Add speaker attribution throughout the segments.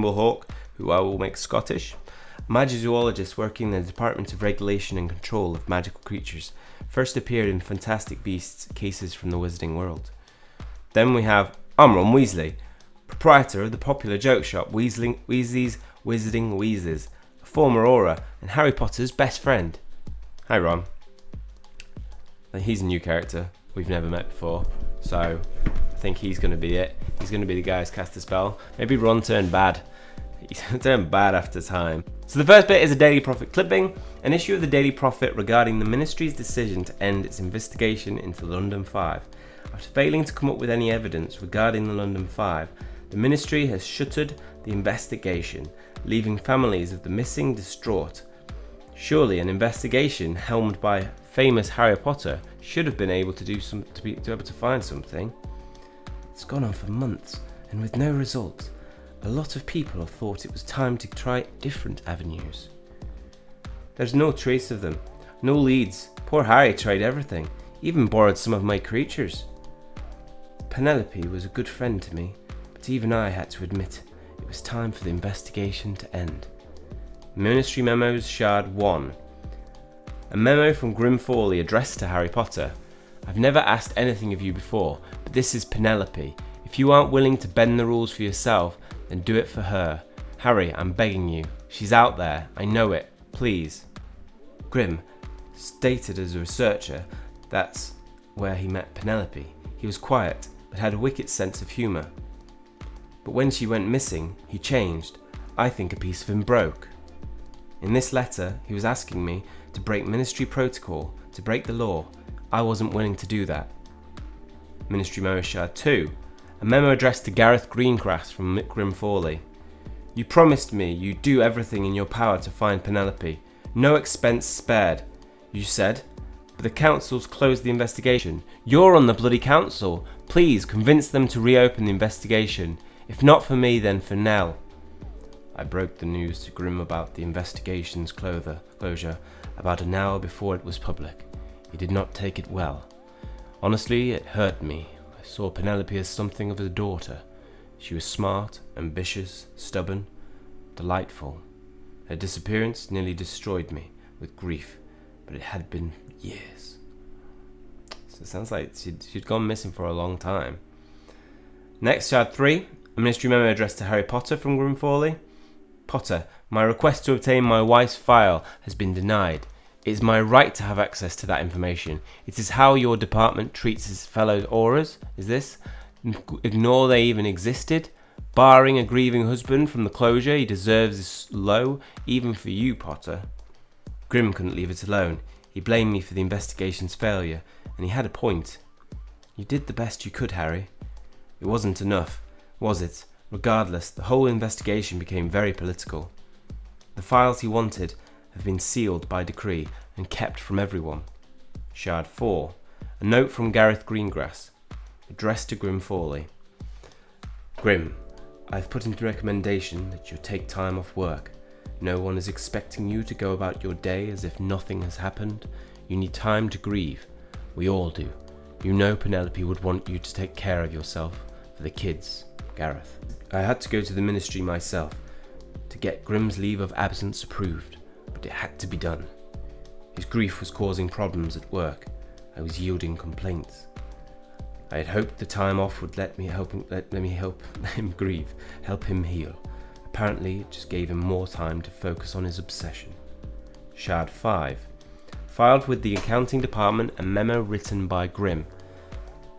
Speaker 1: Grimblehawk, who I will make Scottish, a magizoologist working in the Department of Regulation and Control of Magical Creatures, first appeared in Fantastic Beasts Cases from the Wizarding World. Then we have Ron Weasley, proprietor of the popular joke shop Weasley's Wizarding Wheezes, a former Auror and Harry Potter's best friend. Hi Ron. He's a new character we've never met before, so I think he's going to be it. He's going to be the guy who's cast a spell. Maybe Ron turned bad. He turned bad after time. So the first bit is a Daily Prophet clipping, an issue of the Daily Prophet regarding the Ministry's decision to end its investigation into London 5. After failing to come up with any evidence regarding the London 5, the Ministry has shuttered the investigation, leaving families of the missing distraught. Surely an investigation helmed by famous Harry Potter should have been able to be able to find something. It's gone on for months, and with no result. A lot of people have thought it was time to try different avenues. There's no trace of them, no leads. Poor Harry tried everything, even borrowed some of my creatures. Penelope was a good friend to me, but even I had to admit it was time for the investigation to end. Ministry Memos Shard 1. A memo from Fawley addressed to Harry Potter. I've never asked anything of you before, but this is Penelope. If you aren't willing to bend the rules for yourself, then do it for her. Harry, I'm begging you. She's out there. I know it. Please. Grim, stated as a researcher, that's where he met Penelope. He was quiet, but had a wicked sense of humour. But when she went missing, he changed. I think a piece of him broke. In this letter, he was asking me to break ministry protocol, to break the law. I wasn't willing to do that. Ministry Memo Shard 2. A memo addressed to Gareth Greengrass from Fawley. You promised me you'd do everything in your power to find Penelope. No expense spared. You said, but the council's closed the investigation. You're on the bloody council. Please convince them to reopen the investigation. If not for me, then for Nell. I broke the news to Grim about the investigation's closure about an hour before it was public. He did not take it well. Honestly, it hurt me. I saw Penelope as something of a daughter. She was smart, ambitious, stubborn, delightful. Her disappearance nearly destroyed me with grief, but it had been years. So it sounds like she'd gone missing for a long time. Next, Shard 3, a ministry memo addressed to Harry Potter from Fawley. Potter, my request to obtain my wife's file has been denied. It is my right to have access to that information. It is how your department treats its fellow Aurors. Is this? Ignore they even existed? Barring a grieving husband from the closure, he deserves this low, even for you, Potter. Grim couldn't leave it alone. He blamed me for the investigation's failure, and he had a point. You did the best you could, Harry. It wasn't enough, was it? Regardless, the whole investigation became very political. The files he wanted have been sealed by decree and kept from everyone. Shard 4. A note from Gareth Greengrass, addressed to Grim Fawley. Grim, I've put into recommendation that you take time off work. No one is expecting you to go about your day as if nothing has happened. You need time to grieve. We all do. You know Penelope would want you to take care of yourself for the kids. Gareth. I had to go to the ministry myself to get Grim's leave of absence approved, but it had to be done. His grief was causing problems at work. I was yielding complaints. I had hoped the time off would let me help him grieve, help him heal. Apparently, it just gave him more time to focus on his obsession. Shard 5. Filed with the accounting department a memo written by Grim.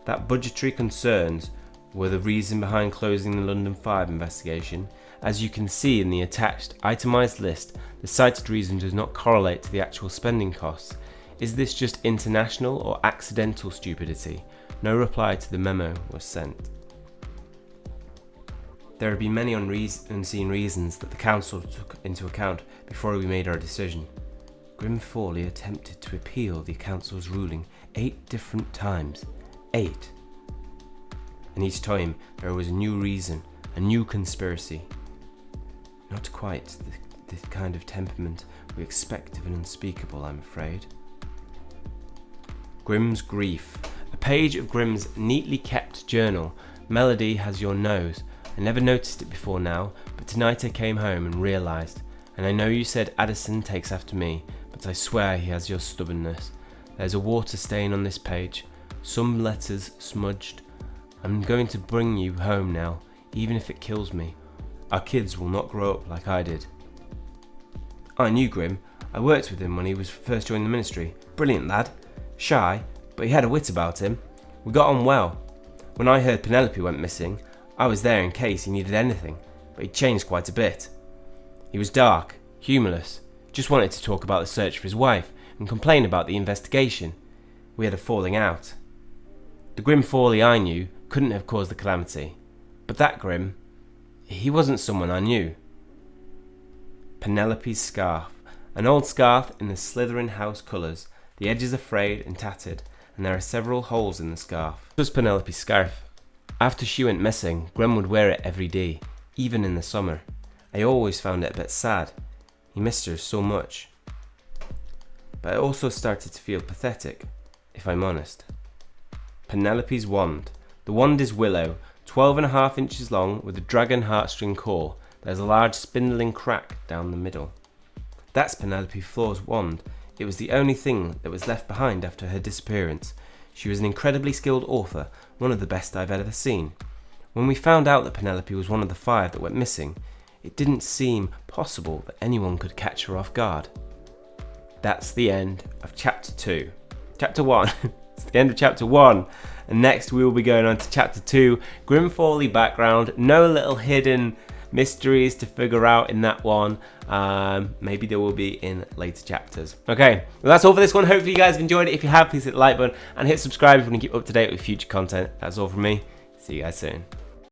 Speaker 1: That budgetary concerns were the reason behind closing the London 5 investigation. As you can see in the attached itemised list, the cited reason does not correlate to the actual spending costs. Is this just international or accidental stupidity? No reply to the memo was sent. There have been many unseen reasons that the council took into account before we made our decision. Grim Fawley attempted to appeal the council's ruling 8 different times. 8. And each time there was a new reason, a new conspiracy. Not quite the kind of temperament we expect of an unspeakable, I'm afraid. Grim's grief. A page of Grim's neatly kept journal. Melody has your nose. I never noticed it before now, but tonight I came home and realised. And I know you said Addison takes after me, but I swear he has your stubbornness. There's a water stain on this page, some letters smudged. I'm going to bring you home now, even if it kills me. Our kids will not grow up like I did. I knew Grim. I worked with him when he was first joining the ministry. Brilliant lad. Shy, but he had a wit about him. We got on well. When I heard Penelope went missing, I was there in case he needed anything, but he changed quite a bit. He was dark, humourless, just wanted to talk about the search for his wife and complain about the investigation. We had a falling out. The Grim Fawley I knew couldn't have caused the calamity, but that Grim, he wasn't someone I knew. Penelope's Scarf. An old scarf in the Slytherin house colours. The edges are frayed and tattered, and there are several holes in the scarf. It was Penelope's scarf. After she went missing, Grim would wear it every day, even in the summer. I always found it a bit sad. He missed her so much. But I also started to feel pathetic, if I'm honest. Penelope's wand. The wand is willow, 12.5 inches long with a dragon heartstring core. There's a large spindling crack down the middle. That's Penelope Flaw's wand. It was the only thing that was left behind after her disappearance. She was an incredibly skilled author, one of the best I've ever seen. When we found out that Penelope was one of the 5 that went missing, it didn't seem possible that anyone could catch her off guard. That's the end of chapter 2. Chapter 1. It's the end of chapter 1. And next we will be going on to chapter 2. Grim Fawley background. No little hidden mysteries to figure out in that one. Maybe there will be in later chapters. Okay, well that's all for this one. Hopefully you guys have enjoyed it. If you have, please hit the like button and hit subscribe if you want to keep up to date with future content. That's all from me. See you guys soon.